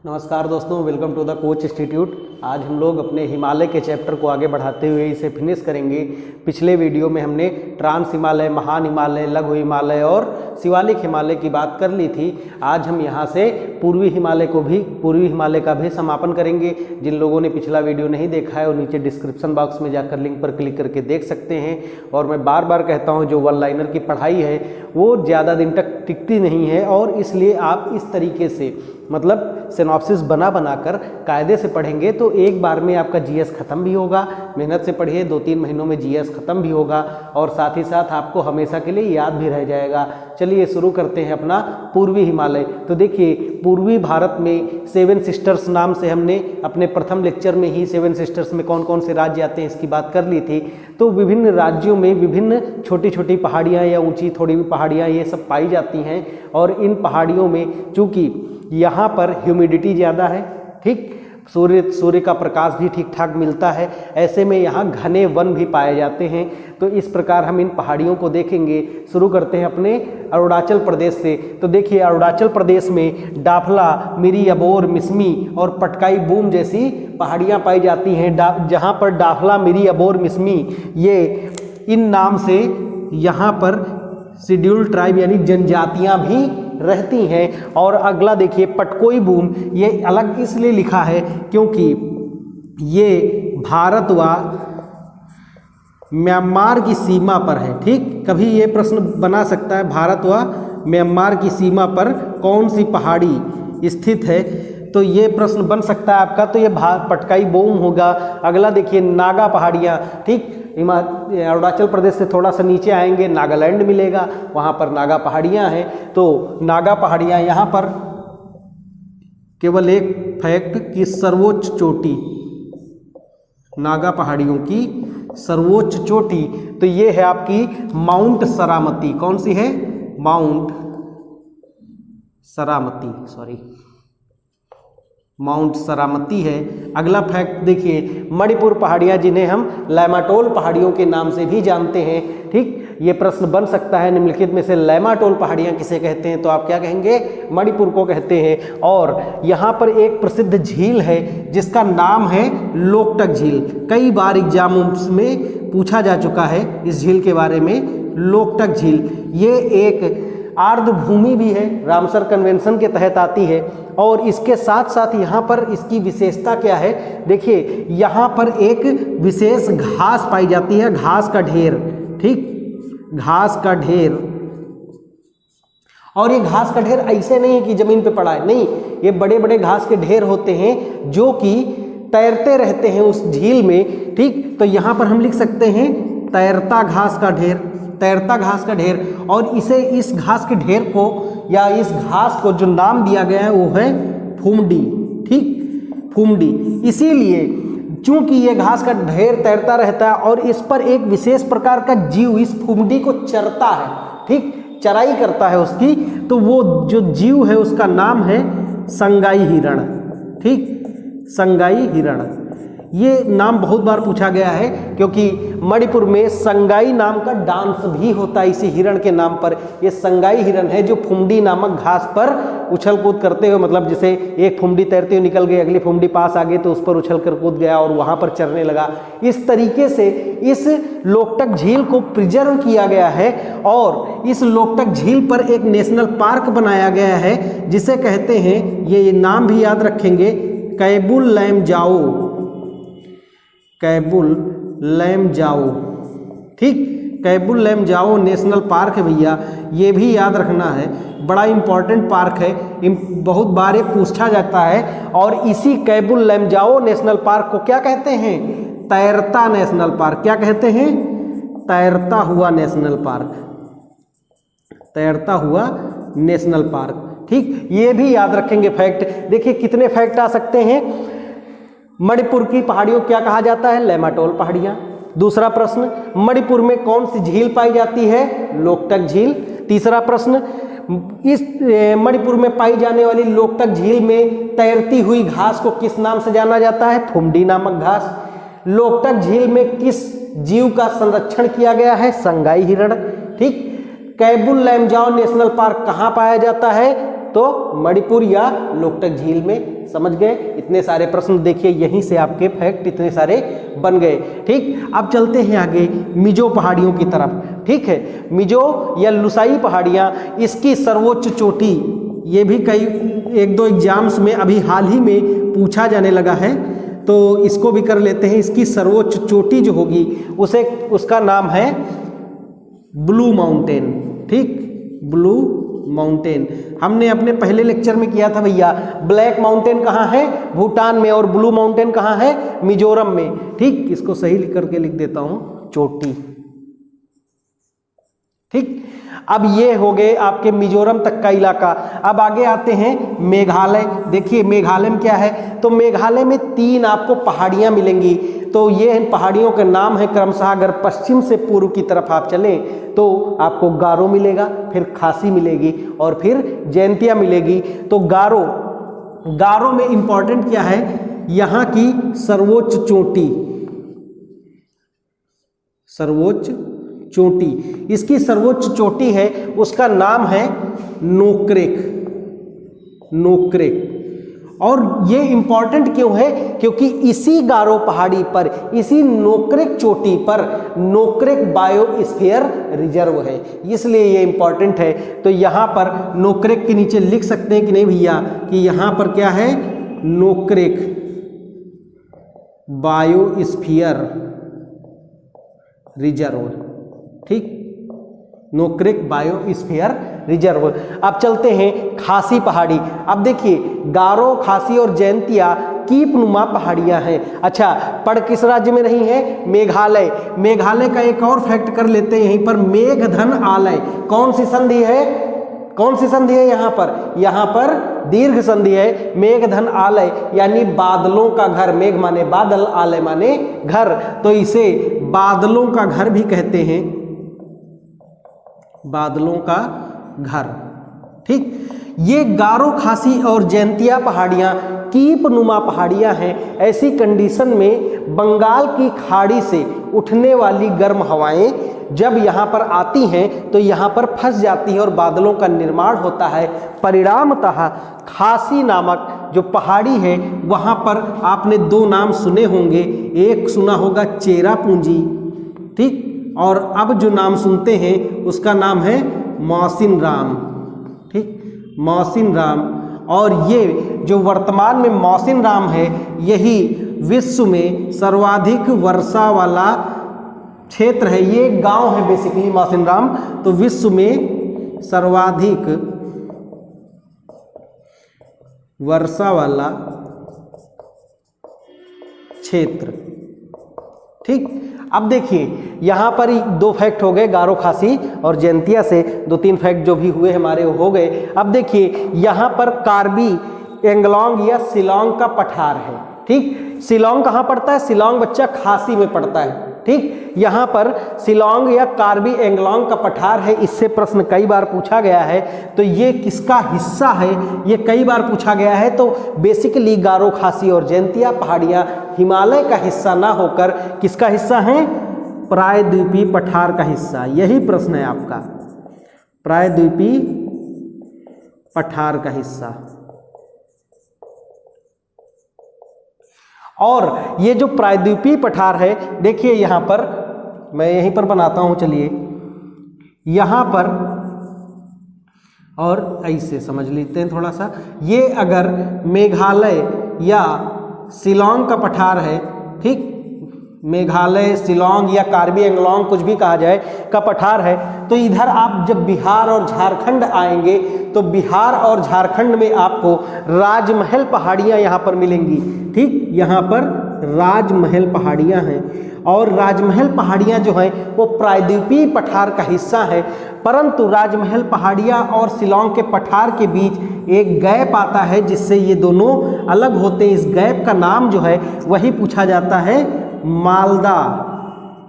नमस्कार दोस्तों, welcome to the coach institute. आज हम लोग अपने हिमालय के चैप्टर को आगे बढ़ाते हुए इसे फिनिश करेंगे। पिछले वीडियो में हमने ट्रांस हिमालय, महान हिमालय, लघु हिमालय और शिवालिक हिमालय की बात कर ली थी। आज हम यहाँ से पूर्वी हिमालय का भी समापन करेंगे। जिन लोगों ने पिछला वीडियो नहीं देखा है वो नीचे डिस्क्रिप्शन बॉक्स में जाकर लिंक पर क्लिक करके देख सकते हैं। और मैं बार बार कहता हूँ, जो वन लाइनर की पढ़ाई है वो ज़्यादा दिन तक टिकती नहीं है, और इसलिए आप इस तरीके से मतलब सिनॉप्सिस बना कर कायदे से पढ़ेंगे तो एक बार में आपका जीएस खत्म भी होगा। मेहनत से पढ़िए, 2-3 महीनों में जीएस खत्म भी होगा और साथ ही साथ आपको हमेशा के लिए याद भी रह जाएगा। चलिए शुरू करते हैं अपना पूर्वी हिमालय। तो देखिए, पूर्वी भारत में 7 सिस्टर्स नाम से हमने अपने प्रथम लेक्चर में ही 7 सिस्टर्स में कौन कौन से राज्य आते हैं इसकी बात कर ली थी। तो विभिन्न राज्यों में विभिन्न छोटी छोटी पहाड़ियाँ या ऊंची थोड़ी भी पहाड़ियाँ ये सब पाई जाती हैं। और इन पहाड़ियों में चूँकि यहाँ पर ह्यूमिडिटी ज़्यादा है, ठीक, सूर्य का प्रकाश भी ठीक ठाक मिलता है, ऐसे में यहाँ घने वन भी पाए जाते हैं। तो इस प्रकार हम इन पहाड़ियों को देखेंगे। शुरू करते हैं अपने अरुणाचल प्रदेश से। तो देखिए, अरुणाचल प्रदेश में डाफला, मिरी अबोर, मिसमी और पटकाई बूम जैसी पहाड़ियाँ पाई जाती हैं। जहाँ पर डाफला, मिरी अबोर, मिसमी ये इन नाम से यहाँ पर शेड्यूल्ड ट्राइब यानी जनजातियाँ भी रहती हैं। और अगला देखिए, पटकोई बूम, ये अलग इसलिए लिखा है क्योंकि ये भारत व म्यांमार की सीमा पर है। ठीक, कभी ये प्रश्न बना सकता है, भारत व म्यांमार की सीमा पर कौन सी पहाड़ी स्थित है, तो ये प्रश्न बन सकता है आपका। तो ये पटकाई बूम होगा। अगला देखिए, नागा पहाड़ियाँ, ठीक, अरुणाचल प्रदेश से थोड़ा सा नीचे आएंगे, नागालैंड मिलेगा, वहाँ पर नागा पहाड़ियाँ हैं। तो नागा पहाड़ियाँ, यहाँ पर केवल एक फैक्ट कि सर्वोच्च चोटी, नागा पहाड़ियों की सर्वोच्च चोटी, तो ये है आपकी माउंट सरामती। कौन सी है? माउंट सरामती है। अगला फैक्ट देखिए, मणिपुर पहाड़ियाँ, जिन्हें हम लैमाटोल पहाड़ियों के नाम से भी जानते हैं। ठीक, ये प्रश्न बन सकता है, निम्नलिखित में से लैमाटोल पहाड़ियाँ किसे कहते हैं? तो आप क्या कहेंगे? मणिपुर को कहते हैं। और यहाँ पर एक प्रसिद्ध झील है जिसका नाम है लोकटक झील। कई बार एग्जामों में पूछा जा चुका है इस झील के बारे में। लोकटक झील ये एक आर्द्र भूमि भी है, रामसर कन्वेंशन के तहत आती है। और इसके साथ साथ यहाँ पर इसकी विशेषता क्या है? देखिए, यहाँ पर एक विशेष घास पाई जाती है, घास का ढेर। ठीक, घास का ढेर। और ये घास का ढेर ऐसे नहीं है कि जमीन पे पड़ा है, नहीं, ये बड़े बड़े घास के ढेर होते हैं जो कि तैरते रहते हैं उस झील में। ठीक, तो यहाँ पर हम लिख सकते हैं तैरता घास का ढेर, तैरता घास का ढेर। और इस घास के ढेर को या इस घास को जो नाम दिया गया है वो है फुमडी। ठीक, फुमडी। इसीलिए चूंकि ये घास का ढेर तैरता रहता है और इस पर एक विशेष प्रकार का जीव इस फुमडी को चरता है, ठीक, चराई करता है उसकी, तो वो जो जीव है उसका नाम है संगाई हिरण। ठीक, संगाई हिरण। ये नाम बहुत बार पूछा गया है क्योंकि मणिपुर में संगाई नाम का डांस भी होता है इसी हिरण के नाम पर। ये संगाई हिरण है जो फुमडी नामक घास पर उछल कूद करते हुए, मतलब जैसे एक फुमडी तैरते हुए निकल गई, अगली फुमडी पास आ गई तो उस पर उछल कर कूद गया और वहाँ पर चरने लगा। इस तरीके से इस लोकटक झील को प्रिजर्व किया गया है। और इस लोकटक झील पर एक नेशनल पार्क बनाया गया है जिसे कहते हैं, ये नाम भी याद रखेंगे, कैबुल लैमजाओ, कैबुल लैमजाओ। ठीक, कैबुल लैमजाओ नेशनल पार्क है भैया, ये भी याद रखना है, बड़ा इंपॉर्टेंट पार्क है, बहुत बार ये पूछा जाता है। और इसी कैबुल लैमजाओ नेशनल पार्क को क्या कहते हैं? तैरता नेशनल पार्क। क्या कहते हैं? तैरता हुआ नेशनल पार्क, तैरता हुआ नेशनल पार्क। ठीक, ये भी याद रखेंगे फैक्ट। देखिए कितने फैक्ट आ सकते हैं। मणिपुर की पहाड़ियों क्या कहा जाता है? लैमाटोल पहाड़ियाँ। दूसरा प्रश्न, मणिपुर में कौन सी झील पाई जाती है? लोकटक झील। तीसरा प्रश्न, इस मणिपुर में पाई जाने वाली लोकटक झील में तैरती हुई घास को किस नाम से जाना जाता है? फुमडी नामक घास। लोकटक झील में किस जीव का संरक्षण किया गया है? संगाई हिरण। ठीक, कैबुल लैमजाओ नेशनल पार्क कहाँ पाया जाता है? तो मणिपुर या लोकटक झील में। समझ गए? इतने सारे प्रश्न देखिए, यहीं से आपके फैक्ट इतने सारे बन गए। ठीक, अब चलते हैं आगे मिजो पहाड़ियों की तरफ। ठीक है, मिजो या लुसाई पहाड़ियाँ, इसकी सर्वोच्च चोटी, ये भी कई एक दो एग्जाम्स में अभी हाल ही में पूछा जाने लगा है, तो इसको भी कर लेते हैं। इसकी सर्वोच्च चोटी जो होगी उसका नाम है ब्लू माउंटेन। ठीक, ब्लू माउंटेन हमने अपने पहले लेक्चर में किया था भैया। ब्लैक माउंटेन कहाँ है? भूटान में। और ब्लू माउंटेन कहाँ है? मिजोरम में। ठीक, इसको सही करके लिख देता हूँ, चोटी। ठीक, अब ये हो गए आपके मिजोरम तक का इलाका। अब आगे आते हैं मेघालय। देखिए मेघालय में क्या है, तो मेघालय में 3 आपको पहाड़ियाँ मिलेंगी। तो ये इन पहाड़ियों के नाम है क्रमशः, अगर पश्चिम से पूर्व की तरफ आप चलें तो आपको गारो मिलेगा, फिर खासी मिलेगी और फिर जैंतिया मिलेगी। तो गारो में इंपॉर्टेंट क्या है, यहाँ की सर्वोच्च चोटी, सर्वोच्च चोटी, इसकी सर्वोच्च चोटी है, उसका नाम है नोक्रेक। और ये इंपॉर्टेंट क्यों है? क्योंकि इसी गारो पहाड़ी पर, इसी नोक्रेक चोटी पर नोक्रेक बायोस्फीयर रिजर्व है, इसलिए ये इंपॉर्टेंट है। तो यहाँ पर नोक्रेक के नीचे लिख सकते हैं कि नहीं भैया, कि यहाँ पर क्या है, नोक्रेक बायोस्फीयर रिजर्व। ठीक, नोक्रेक बायोस्फीयर रिजर्व। अब चलते हैं खासी पहाड़ी। अब देखिए गारो, खासी और जैंतिया कीपनुमा पहाड़ियां हैं। अच्छा, पड़ किस राज्य में रही है? मेघालय। मेघालय का एक और फैक्ट कर लेते हैं यहीं पर, मेघधन आलय। कौन सी संधि है? कौन सी संधि है यहाँ पर? यहाँ पर दीर्घ संधि है। मेघधन आलय यानी बादलों का घर। मेघ माने बादल, आलय माने घर, तो इसे बादलों का घर भी कहते हैं, बादलों का घर। ठीक, ये गारो, खासी और जैंतिया पहाड़ियाँ कीपनुमा पहाड़ियाँ हैं। ऐसी कंडीशन में बंगाल की खाड़ी से उठने वाली गर्म हवाएं जब यहाँ पर आती हैं तो यहाँ पर फंस जाती है और बादलों का निर्माण होता है। परिणामतः खासी नामक जो पहाड़ी है वहाँ पर आपने 2 नाम सुने होंगे, एक सुना होगा चेरापूंजी। ठीक, और अब जो नाम सुनते हैं उसका नाम है मौसिन राम। ठीक, मौसिन राम। और ये जो वर्तमान में मौसिन राम है, यही विश्व में सर्वाधिक वर्षा वाला क्षेत्र है। ये एक गांव है बेसिकली मौसिन राम। तो विश्व में सर्वाधिक वर्षा वाला क्षेत्र। ठीक, अब देखिए यहाँ पर 2 फैक्ट हो गए, गारो, खासी और जैंतिया से 2-3 फैक्ट जो भी हुए हमारे हो गए। अब देखिए यहाँ पर कार्बी एंगलोंग या शिलोंग का पठार है। ठीक, शिलोंग कहाँ पड़ता है? शिलोंग बच्चा खासी में पड़ता है। ठीक, यहाँ पर शिलोंग या कार्बी एंगलोंग का पठार है। इससे प्रश्न कई बार पूछा गया है, तो ये किसका हिस्सा है, ये कई बार पूछा गया है। तो बेसिकली गारो, खासी और जैंतिया पहाड़ियाँ हिमालय का हिस्सा ना होकर किसका हिस्सा हैं? प्रायद्वीपीय पठार का हिस्सा। यही प्रश्न है आपका, प्रायद्वीपीय पठार का हिस्सा। और ये जो प्रायद्वीपीय पठार है, देखिए यहाँ पर मैं यहीं पर बनाता हूँ, चलिए यहाँ पर, और ऐसे समझ लेते हैं थोड़ा सा। ये अगर मेघालय या शिलोंग का पठार है, ठीक, मेघालय, शिलोंग या कार्बी एंगलोंग कुछ भी कहा जाए का पठार है, तो इधर आप जब बिहार और झारखंड आएंगे तो बिहार और झारखंड में आपको राजमहल पहाड़ियाँ यहाँ पर मिलेंगी। ठीक, यहाँ पर राजमहल पहाड़ियाँ हैं। और राजमहल पहाड़ियाँ जो हैं वो प्रायद्वीपीय पठार का हिस्सा है। परंतु राजमहल पहाड़ियाँ और शिलोंग के पठार के बीच एक गैप आता है जिससे ये दोनों अलग होते हैं। इस गैप का नाम जो है वही पूछा जाता है मालदा।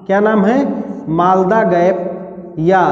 क्या नाम है? मालदा गैप या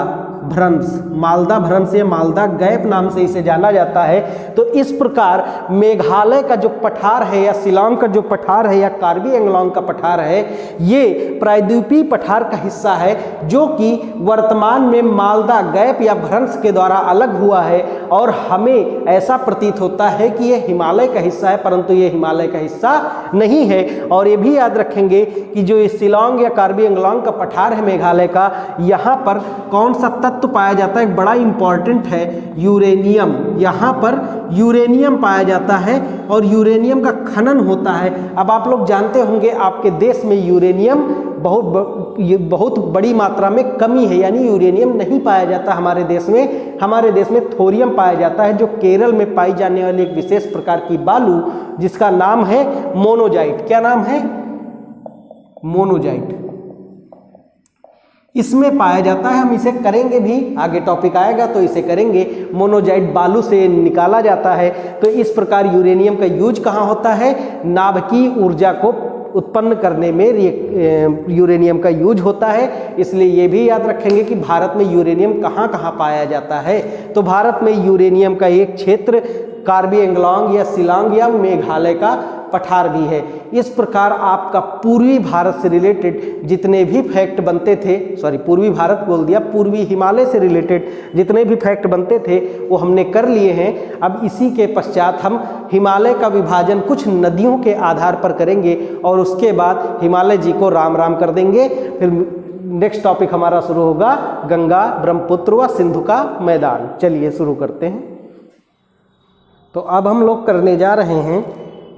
भ्रंश, मालदा भ्रंश या मालदा गैप नाम से इसे जाना जाता है। तो इस प्रकार मेघालय का जो पठार है या शिलांग का जो पठार है या कार्बी एंगलोंग का पठार है, ये प्रायद्वीपीय पठार का हिस्सा है जो कि वर्तमान में मालदा गैप या भ्रंश के द्वारा अलग हुआ है। और हमें ऐसा प्रतीत होता है कि यह हिमालय का हिस्सा है, परंतु ये हिमालय का हिस्सा नहीं है। और ये भी याद रखेंगे कि जो इस शिलांग या कार्बी एंगलोंग का पठार है मेघालय का, यहाँ पर कौन सा तत्व पाया जाता है, बड़ा इंपॉर्टेंट है, यूरेनियम। यहाँ पर यूरेनियम पाया जाता है और यूरेनियम का खनन होता है। अब आप लोग जानते होंगे आपके देश में यूरेनियम बहुत बड़ी मात्रा में कमी है, यानी यूरेनियम नहीं पाया जाता हमारे देश में। हमारे देश में थोरियम पाया जाता है, जो केरल में पाई जाने वाली एक विशेष प्रकार की बालू जिसका नाम है मोनोजाइट। क्या नाम है? मोनोजाइट। इसमें पाया जाता है। हम इसे करेंगे भी, आगे टॉपिक आएगा तो इसे करेंगे। मोनोजाइट बालू से निकाला जाता है। तो इस प्रकार यूरेनियम का यूज कहाँ होता है? नाभिकीय ऊर्जा को उत्पन्न करने में यूरेनियम का यूज होता है। इसलिए ये भी याद रखेंगे कि भारत में यूरेनियम कहाँ कहाँ पाया जाता है। तो भारत में यूरेनियम का एक क्षेत्र कार्बी एंगलोंग या शिलांग या मेघालय का पठार भी है। इस प्रकार आपका पूर्वी भारत से रिलेटेड जितने भी फैक्ट बनते थे, पूर्वी भारत बोल दिया, पूर्वी हिमालय से रिलेटेड जितने भी फैक्ट बनते थे वो हमने कर लिए हैं। अब इसी के पश्चात हम हिमालय का विभाजन कुछ नदियों के आधार पर करेंगे और उसके बाद हिमालय जी को राम राम कर देंगे। फिर नेक्स्ट टॉपिक हमारा शुरू होगा गंगा, ब्रह्मपुत्र व सिंधु का मैदान। चलिए शुरू करते हैं। तो अब हम लोग करने जा रहे हैं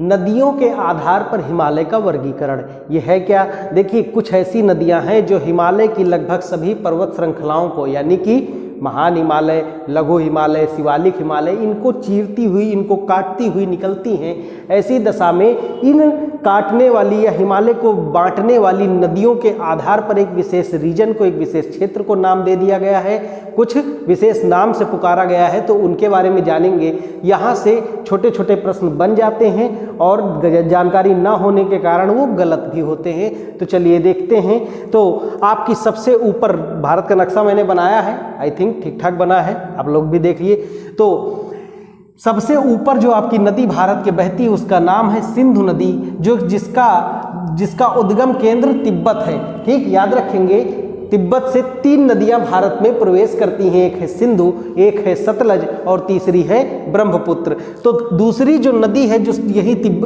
नदियों के आधार पर हिमालय का वर्गीकरण। ये है क्या? देखिए, कुछ ऐसी नदियां हैं जो हिमालय की लगभग सभी पर्वत श्रृंखलाओं को, यानी कि महान हिमालय, लघु हिमालय, शिवालिक हिमालय, इनको चीरती हुई, इनको काटती हुई निकलती हैं। ऐसी दशा में इन काटने वाली या हिमालय को बांटने वाली नदियों के आधार पर एक विशेष रीजन को, एक विशेष क्षेत्र को नाम दे दिया गया है, कुछ विशेष नाम से पुकारा गया है। तो उनके बारे में जानेंगे। यहाँ से छोटे छोटे प्रश्न बन जाते हैं और जानकारी ना होने के कारण वो गलत भी होते हैं। तो चलिए देखते हैं। तो आपकी सबसे ऊपर भारत का नक्शा मैंने बनाया है, आई थिंक ठीक ठाक बना है, आप लोग भी देखिए। तो सबसे ऊपर जो आपकी नदी भारत के बहती है उसका नाम है सिंधु नदी, जो जिसका उद्गम केंद्र तिब्बत है। ठीक, याद रखेंगे, तिब्बत से 3 नदियां भारत में प्रवेश करती हैं। एक है सिंधु, एक है सतलज और तीसरी है ब्रह्मपुत्र। तो दूसरी जो नदी है जो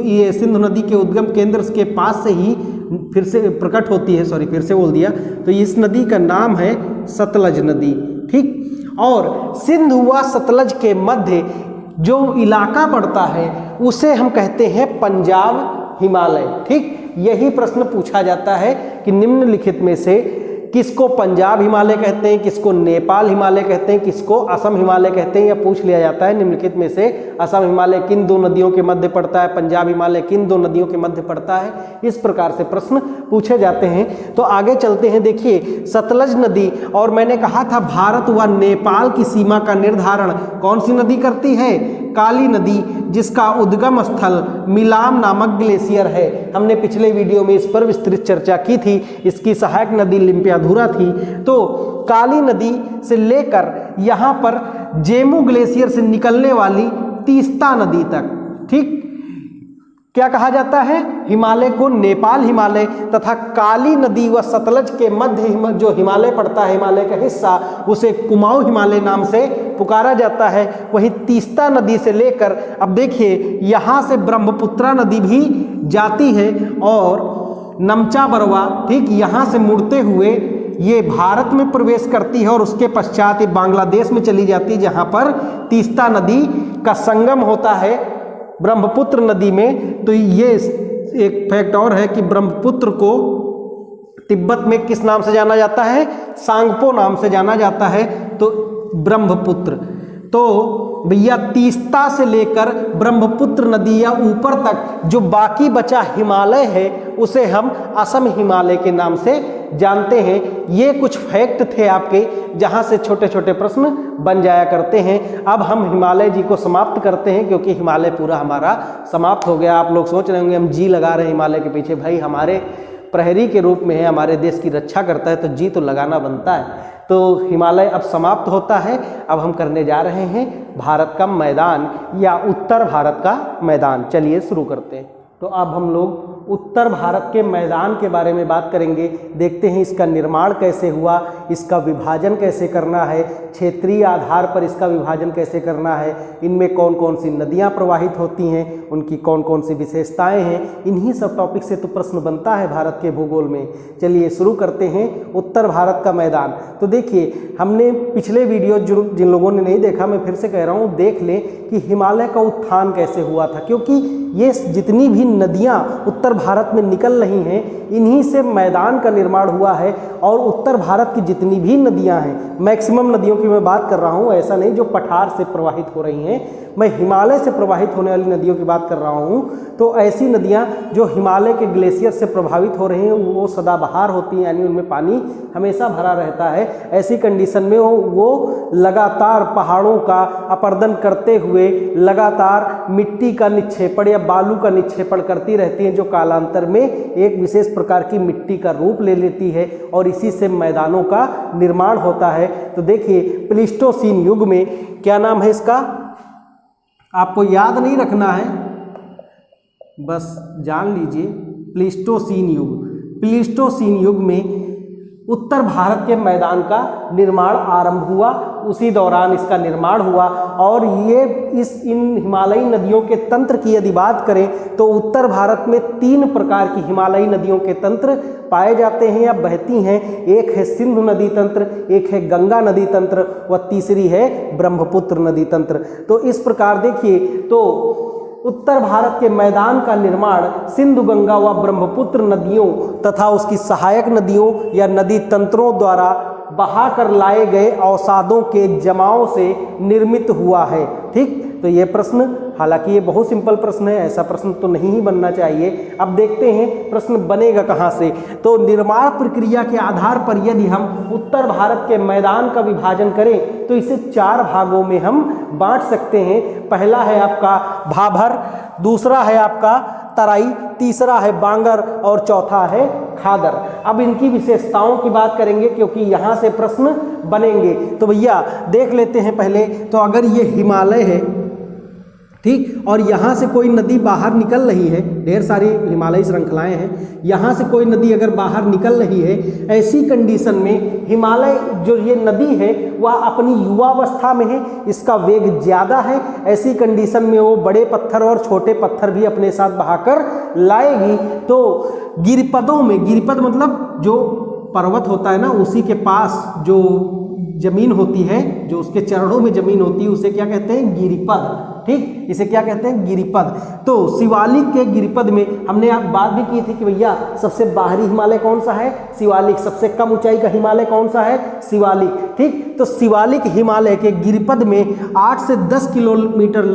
ये सिंधु नदी के उद्गम केंद्र के पास से ही फिर से प्रकट होती है, फिर से बोल दिया, तो इस नदी का नाम है सतलज नदी। ठीक, और सिंधु व सतलज के मध्य जो इलाका पड़ता है उसे हम कहते हैं पंजाब हिमालय। ठीक, यही प्रश्न पूछा जाता है कि निम्नलिखित में से किसको पंजाब हिमालय कहते हैं, किसको नेपाल हिमालय कहते हैं, किसको असम हिमालय कहते हैं, या पूछ लिया जाता है निम्नलिखित में से असम हिमालय किन 2 नदियों के मध्य पड़ता है, पंजाब हिमालय किन 2 नदियों के मध्य पड़ता है। इस प्रकार से प्रश्न पूछे जाते हैं। तो आगे चलते हैं। देखिए, सतलज नदी, और मैंने कहा था भारत व नेपाल की सीमा का निर्धारण कौन सी नदी करती है? काली नदी, जिसका उद्गम स्थल मिलाम नामक ग्लेशियर है। हमने पिछले वीडियो में इस पर विस्तृत चर्चा की थी। इसकी सहायक नदी लिम्पियाधुरा थी। तो काली नदी से लेकर यहाँ पर जेमू ग्लेशियर से निकलने वाली तीस्ता नदी तक, ठीक, क्या कहा जाता है? हिमालय को नेपाल हिमालय तथा काली नदी व सतलज के मध्य जो हिमालय पड़ता है, हिमालय का हिस्सा, उसे कुमाऊं हिमालय नाम से पुकारा जाता है। वही तीस्ता नदी से लेकर, अब देखिए, यहाँ से ब्रह्मपुत्रा नदी भी जाती है और नमचा बरवा, ठीक, यहाँ से मुड़ते हुए ये भारत में प्रवेश करती है और उसके पश्चात ये बांग्लादेश में चली जाती है, जहाँ पर तीस्ता नदी का संगम होता है ब्रह्मपुत्र नदी में। तो ये एक फैक्ट और है कि ब्रह्मपुत्र को तिब्बत में किस नाम से जाना जाता है? सांगपो नाम से जाना जाता है। तो ब्रह्मपुत्र, तो भैया तीस्ता से लेकर ब्रह्मपुत्र नदी या ऊपर तक जो बाकी बचा हिमालय है उसे हम असम हिमालय के नाम से जानते हैं। ये कुछ फैक्ट थे आपके, जहां से छोटे छोटे प्रश्न बन जाया करते हैं। अब हम हिमालय जी को समाप्त करते हैं, क्योंकि हिमालय पूरा हमारा समाप्त हो गया। आप लोग सोच रहे होंगे हम जी लगा रहे हैं हिमालय के पीछे। भाई, हमारे प्रहरी के रूप में है, हमारे देश की रक्षा करता है, तो जी तो लगाना बनता है। तो हिमालय अब समाप्त होता है। अब हम करने जा रहे हैं भारत का मैदान या उत्तर भारत का मैदान। चलिए शुरू करते हैं। तो अब हम लोग उत्तर भारत के मैदान के बारे में बात करेंगे। देखते हैं इसका निर्माण कैसे हुआ, इसका विभाजन कैसे करना है, क्षेत्रीय आधार पर इसका विभाजन कैसे करना है, इनमें कौन कौन सी नदियां प्रवाहित होती हैं, उनकी कौन कौन सी विशेषताएं हैं। इन्हीं सब टॉपिक से तो प्रश्न बनता है भारत के भूगोल में। चलिए शुरू करते हैं उत्तर भारत का मैदान। तो देखिए, हमने पिछले वीडियो जिन लोगों ने नहीं देखा, मैं फिर से कह रहा हूँ, देख लें कि हिमालय का उत्थान कैसे हुआ था, क्योंकि ये जितनी भी नदियाँ उत्तर भारत में निकल रही हैं, इन्हीं से मैदान का निर्माण हुआ है। और उत्तर भारत की जितनी भी नदियां हैं, मैक्सिमम नदियों की मैं बात कर रहा हूं, ऐसा नहीं जो पठार से प्रवाहित हो रही हैं, मैं हिमालय से प्रवाहित होने वाली नदियों की बात कर रहा हूं। तो ऐसी नदियां जो हिमालय के ग्लेशियर से प्रभावित हो रही हैं, वो सदाबहार होती हैं, यानी उनमें पानी हमेशा भरा रहता है। ऐसी कंडीशन में वो लगातार पहाड़ों का अपरदन करते हुए लगातार मिट्टी का निक्षेपण या बालू का निक्षेपण करती रहती हैं, जो कालांतर में एक विशेष प्रकार की मिट्टी का रूप ले लेती है और इसी से मैदानों का निर्माण होता है। तो देखिए, प्लीस्टोसीन युग में, क्या नाम है इसका, आपको याद नहीं रखना है, बस जान लीजिए, प्लीस्टोसीन युग। प्लीस्टोसीन युग में उत्तर भारत के मैदान का निर्माण आरंभ हुआ, उसी दौरान इसका निर्माण हुआ। और ये इन हिमालयी नदियों के तंत्र की यदि बात करें तो उत्तर भारत में 3 प्रकार की हिमालयी नदियों के तंत्र पाए जाते हैं या बहती हैं। एक है सिंधु नदी तंत्र, एक है गंगा नदी तंत्र, व तीसरी है ब्रह्मपुत्र नदी तंत्र। तो इस प्रकार देखिए, तो उत्तर भारत के मैदान का निर्माण सिंधु, गंगा व ब्रह्मपुत्र नदियों तथा उसकी सहायक नदियों या नदी तंत्रों द्वारा बहाकर लाए गए अवसादों के जमाव से निर्मित हुआ है। ठीक, तो ये प्रश्न, हालांकि ये बहुत सिंपल प्रश्न है, ऐसा प्रश्न तो नहीं ही बनना चाहिए। अब देखते हैं प्रश्न बनेगा कहाँ से। तो निर्माण प्रक्रिया के आधार पर यदि हम उत्तर भारत के मैदान का विभाजन करें तो इसे 4 भागों में हम बांट सकते हैं। पहला है आपका भाभर, दूसरा है आपका तराई, तीसरा है बांगर और चौथा है खादर। अब इनकी विशेषताओं की बात करेंगे क्योंकि यहाँ से प्रश्न बनेंगे। तो भैया देख लेते हैं पहले। तो अगर ये हिमालय है, ठीक, और यहाँ से कोई नदी बाहर निकल रही है, ढेर सारी हिमालयी श्रृंखलाएं हैं, यहाँ से कोई नदी अगर बाहर निकल रही है, ऐसी कंडीशन में हिमालय जो ये नदी है वह अपनी युवावस्था में है, इसका वेग ज़्यादा है। ऐसी कंडीशन में वो बड़े पत्थर और छोटे पत्थर भी अपने साथ बहाकर लाएगी। तो गिरिपदों में, गिरिपद मतलब जो पर्वत होता है ना, उसी के पास जो जमीन होती है, जो उसके चरणों में जमीन होती है, उसे क्या कहते हैं, गिरिपद। ठीक, इसे क्या कहते हैं, गिरिपद। तो शिवालिक के गिरिपद में हमने आप बात भी की थी कि भैया सबसे बाहरी हिमालय कौन सा है, शिवालिक। सबसे कम ऊंचाई का हिमालय कौन सा है, शिवालिक। ठीक, तो शिवालिक हिमालय के गिरिपद में 8 से 10 किलोमीटर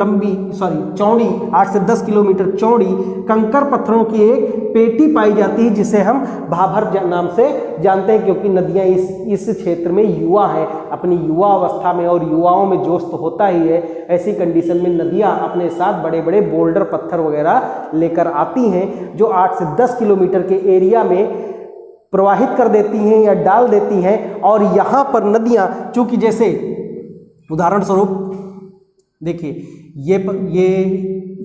चौड़ी 8 से 10 किलोमीटर चौड़ी कंकर पत्थरों की एक पेटी पाई जाती है, जिसे हम भाभर नाम से जानते हैं, क्योंकि नदियां इस क्षेत्र में युवा हैं, अपनी युवा अवस्था में, और युवाओं में जोश तो होता ही है। ऐसी कंडीशन में नदियां अपने साथ बड़े बड़े बोल्डर पत्थर वगैरह लेकर आती हैं, जो 8 से 10 किलोमीटर के एरिया में प्रवाहित कर देती हैं या डाल देती हैं। और यहाँ पर नदियाँ, चूंकि जैसे उदाहरण स्वरूप देखिए, ये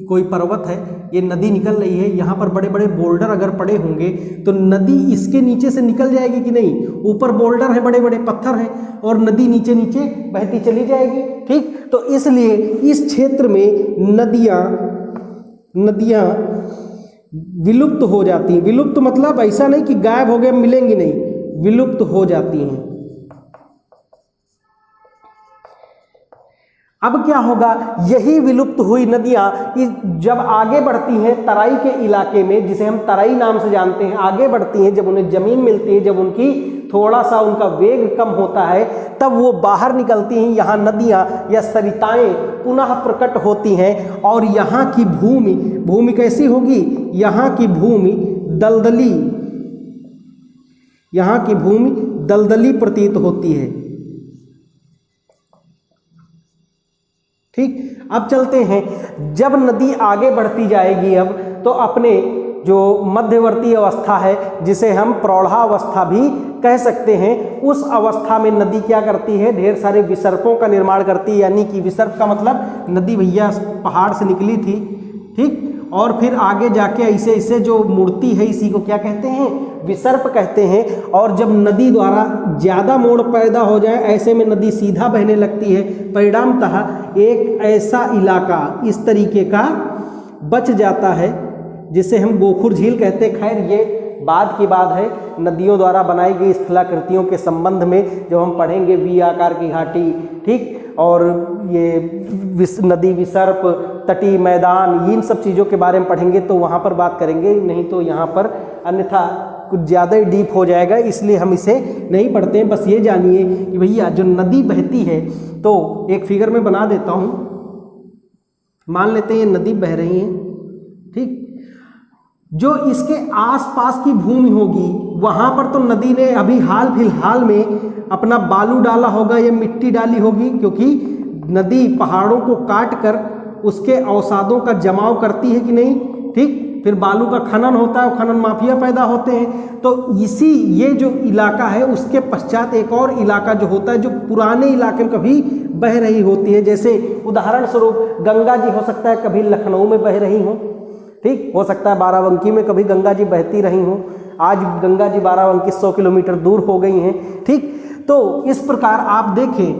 कोई पर्वत है, ये नदी निकल रही है, यहाँ पर बड़े बड़े बोल्डर अगर पड़े होंगे तो नदी इसके नीचे से निकल जाएगी कि नहीं। ऊपर बोल्डर है, बड़े बड़े पत्थर हैं, और नदी नीचे नीचे बहती चली जाएगी। ठीक, तो इसलिए इस क्षेत्र में नदियाँ विलुप्त हो जाती हैं। विलुप्त मतलब ऐसा नहीं कि गायब हो गए, मिलेंगी नहीं, विलुप्त हो जाती हैं। अब क्या होगा, यही विलुप्त हुई नदियां जब आगे बढ़ती हैं तराई के इलाके में, जिसे हम तराई नाम से जानते हैं, आगे बढ़ती हैं, जब उन्हें जमीन मिलती है, जब उनकी थोड़ा सा उनका वेग कम होता है, तब वो बाहर निकलती हैं। यहाँ नदियाँ या सरिताएं पुनः प्रकट होती हैं, और यहाँ की भूमि कैसी होगी, यहाँ की भूमि दलदली प्रतीत होती है। ठीक, अब चलते हैं, जब नदी आगे बढ़ती जाएगी अब तो अपने जो मध्यवर्ती अवस्था है, जिसे हम प्रौढ़ावस्था भी कह सकते हैं, उस अवस्था में नदी क्या करती है, ढेर सारे विसर्पों का निर्माण करती है। यानी कि विसर्प का मतलब नदी भैया पहाड़ से निकली थी, ठीक, और फिर आगे जाके ऐसे ऐसे जो मूर्ति है इसी को क्या कहते हैं, विसर्प कहते हैं। और जब नदी द्वारा ज़्यादा मोड़ पैदा हो जाए, ऐसे में नदी सीधा बहने लगती है, परिणामतः एक ऐसा इलाका इस तरीके का बच जाता है जिसे हम गोखुर झील कहते हैं। खैर ये बाद की बात है, नदियों द्वारा बनाई गई स्थलाकृतियों के संबंध में जब हम पढ़ेंगे वी आकार की घाटी, ठीक, और ये नदी विसर्प, तटीय मैदान, इन सब चीज़ों के बारे में पढ़ेंगे तो वहाँ पर बात करेंगे, नहीं तो यहाँ पर अन्यथा कुछ ज़्यादा ही डीप हो जाएगा, इसलिए हम इसे नहीं पढ़ते हैं। बस ये जानिए कि भैया जो नदी बहती है, तो एक फिगर में बना देता हूँ, मान लेते हैं ये नदी बह रही है, ठीक, जो इसके आसपास की भूमि होगी वहाँ पर तो नदी ने अभी हाल फिलहाल में अपना बालू डाला होगा या मिट्टी डाली होगी, क्योंकि नदी पहाड़ों को काट कर उसके अवसादों का जमाव करती है कि नहीं, ठीक, फिर बालू का खनन होता है, खनन माफिया पैदा होते हैं। तो इसी ये जो इलाका है उसके पश्चात एक और इलाका जो होता है, जो पुराने इलाके में कभी बह रही होती है, जैसे उदाहरण स्वरूप गंगा जी हो सकता है कभी लखनऊ में बह रही हो, ठीक, हो सकता है बाराबंकी में कभी गंगा जी बहती रही हो, आज गंगा जी बाराबंकी 100 किलोमीटर दूर हो गई हैं, ठीक। तो इस प्रकार आप देखें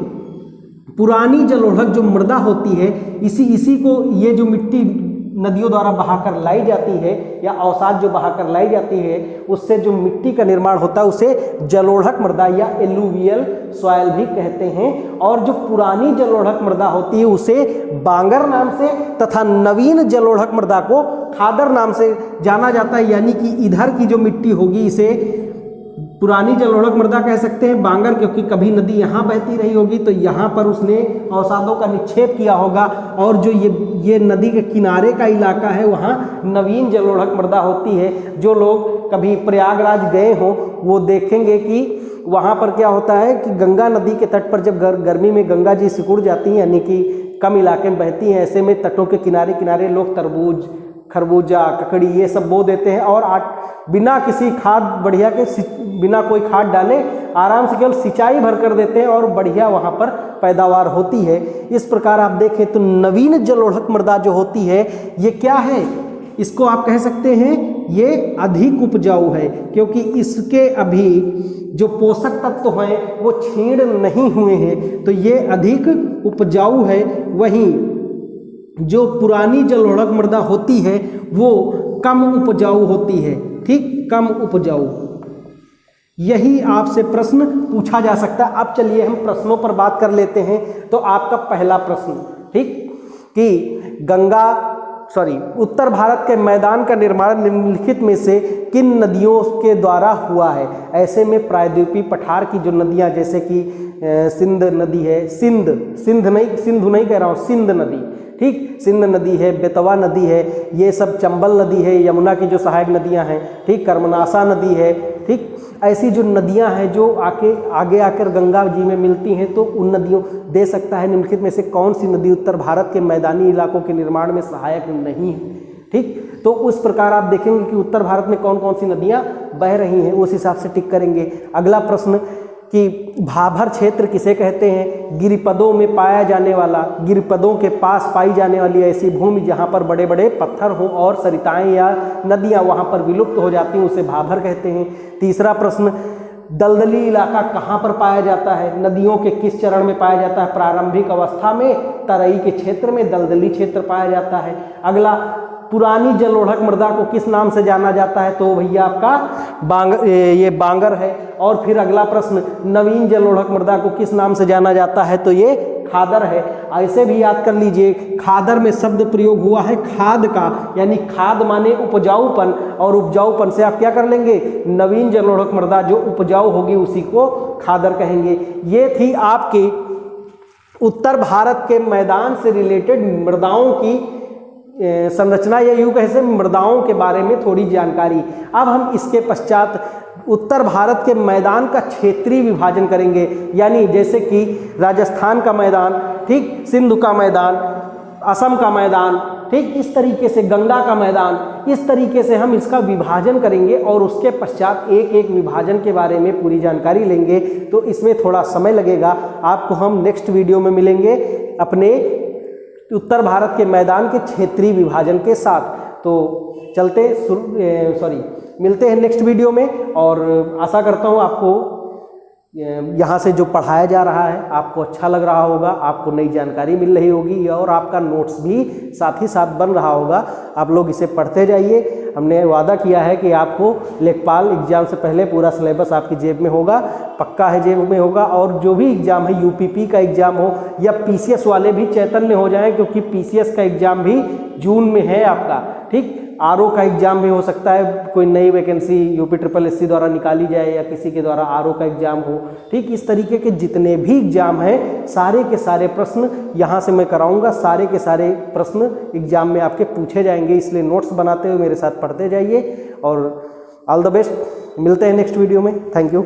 पुरानी जलोढ़क जो मृदा होती है, इसी को ये जो मिट्टी नदियों द्वारा बहाकर लाई जाती है या अवसाद जो बहाकर लाई जाती है, उससे जो मिट्टी का निर्माण होता है उसे जलोढ़क मृदा या एलुवियल सॉइल भी कहते हैं। और जो पुरानी जलोढ़क मृदा होती है उसे बांगर नाम से तथा नवीन जलोढ़क मृदा को खादर नाम से जाना जाता है। यानी कि इधर की जो मिट्टी होगी इसे पुरानी जलोढ़क मृदा कह सकते हैं, बांगर क्योंकि कभी नदी यहाँ बहती रही होगी तो यहाँ पर उसने अवसादों का निक्षेप किया होगा, और जो ये नदी के किनारे का इलाका है वहाँ नवीन जलोढ़क मृदा होती है। जो लोग कभी प्रयागराज गए हों वो देखेंगे कि वहाँ पर क्या होता है कि गंगा नदी के तट पर जब गर्मी में गंगा जी सिकुड़ जाती हैं, यानी कि कम इलाके में बहती हैं, ऐसे में तटों के किनारे किनारे लोग तरबूज, खरबूजा, ककड़ी ये सब बो देते हैं, और बिना किसी खाद बढ़िया के, बिना कोई खाद डाले आराम से केवल सिंचाई भर कर देते हैं और बढ़िया वहाँ पर पैदावार होती है। इस प्रकार आप देखें तो नवीन जलोढ़क मृदा जो होती है ये क्या है, इसको आप कह सकते हैं ये अधिक उपजाऊ है, क्योंकि इसके अभी जो पोषक तत्व हैं वो क्षीण नहीं हुए हैं, तो ये अधिक उपजाऊ है। वहीं जो पुरानी जलोढ़क मृदा होती है वो कम उपजाऊ होती है, ठीक, कम उपजाऊ। यही आपसे प्रश्न पूछा जा सकता है। अब चलिए हम प्रश्नों पर बात कर लेते हैं। तो आपका पहला प्रश्न, ठीक, कि उत्तर भारत के मैदान का निर्माण निम्नलिखित में से किन नदियों के द्वारा हुआ है। ऐसे में प्रायद्वीपीय पठार की जो नदियां, जैसे कि सिंध नदी है, सिंधु नहीं कह रहा हूँ, सिंध नदी, ठीक, सिंध नदी है, बेतवा नदी है, ये सब, चंबल नदी है, यमुना की जो सहायक नदियां हैं, ठीक, कर्मनाशा नदी है, ठीक, ऐसी जो नदियां हैं जो आगे आकर गंगा जी में मिलती हैं, तो उन नदियों दे सकता है निम्नलिखित में से कौन सी नदी उत्तर भारत के मैदानी इलाकों के निर्माण में सहायक नहीं है, ठीक। तो उस प्रकार आप देखेंगे कि उत्तर भारत में कौन कौन सी नदियां बह रही हैं, उस हिसाब से टिक करेंगे। अगला प्रश्न कि भाभर क्षेत्र किसे कहते हैं। गिरिपदों में पाया जाने वाला, गिरिपदों के पास पाई जाने वाली ऐसी भूमि जहाँ पर बड़े बड़े पत्थर हों और सरिताएं या नदियाँ वहाँ पर विलुप्त हो जाती हैं, उसे भाभर कहते हैं। तीसरा प्रश्न, दलदली इलाका कहाँ पर पाया जाता है, नदियों के किस चरण में पाया जाता है। प्रारंभिक अवस्था में तराई के क्षेत्र में दलदली क्षेत्र पाया जाता है। अगला, पुरानी जलोढ़क मृदा को किस नाम से जाना जाता है, तो भैया आपका ये बांगर है। और फिर अगला प्रश्न, नवीन जलोढ़क मृदा को किस नाम से जाना जाता है, तो ये खादर है। ऐसे भी याद कर लीजिए, खादर में शब्द प्रयोग हुआ है खाद का, यानी खाद माने उपजाऊपन, और उपजाऊपन से आप क्या कर लेंगे, नवीन जलोढ़क मृदा जो उपजाऊ होगी उसी को खादर कहेंगे। ये थी आपकी उत्तर भारत के मैदान से रिलेटेड मृदाओं की संरचना, या यूं कह सकते मृदाओं के बारे में थोड़ी जानकारी। अब हम इसके पश्चात उत्तर भारत के मैदान का क्षेत्रीय विभाजन करेंगे, यानी जैसे कि राजस्थान का मैदान, ठीक, सिंधु का मैदान, असम का मैदान, ठीक इस तरीके से गंगा का मैदान, इस तरीके से हम इसका विभाजन करेंगे और उसके पश्चात एक एक विभाजन के बारे में पूरी जानकारी लेंगे। तो इसमें थोड़ा समय लगेगा। आपको हम नेक्स्ट वीडियो में मिलेंगे अपने उत्तर भारत के मैदान के क्षेत्रीय विभाजन के साथ। तो मिलते हैं नेक्स्ट वीडियो में, और आशा करता हूँ आपको यहाँ से जो पढ़ाया जा रहा है आपको अच्छा लग रहा होगा, आपको नई जानकारी मिल रही होगी और आपका नोट्स भी साथ ही साथ बन रहा होगा। आप लोग इसे पढ़ते जाइए। हमने वादा किया है कि आपको लेखपाल एग्जाम से पहले पूरा सिलेबस आपकी जेब में होगा, पक्का है जेब में होगा। और जो भी एग्ज़ाम है, यूपीपी का एग्ज़ाम हो या पीसीएस वाले भी चैतन्य हो जाएं, क्योंकि पीसीएस का एग्ज़ाम भी जून में है आपका। ठीक, आरओ का एग्ज़ाम भी हो सकता है, कोई नई वैकेंसी यूपीएससी द्वारा निकाली जाए या किसी के द्वारा आरओ का एग्ज़ाम हो। ठीक, इस तरीके के जितने भी एग्ज़ाम हैं सारे के सारे प्रश्न यहाँ से मैं कराऊंगा, सारे के सारे प्रश्न एग्ज़ाम में आपके पूछे जाएंगे। इसलिए नोट्स बनाते हुए मेरे साथ पढ़ते जाइए और ऑल द बेस्ट। मिलते हैं नेक्स्ट वीडियो में। Thank you.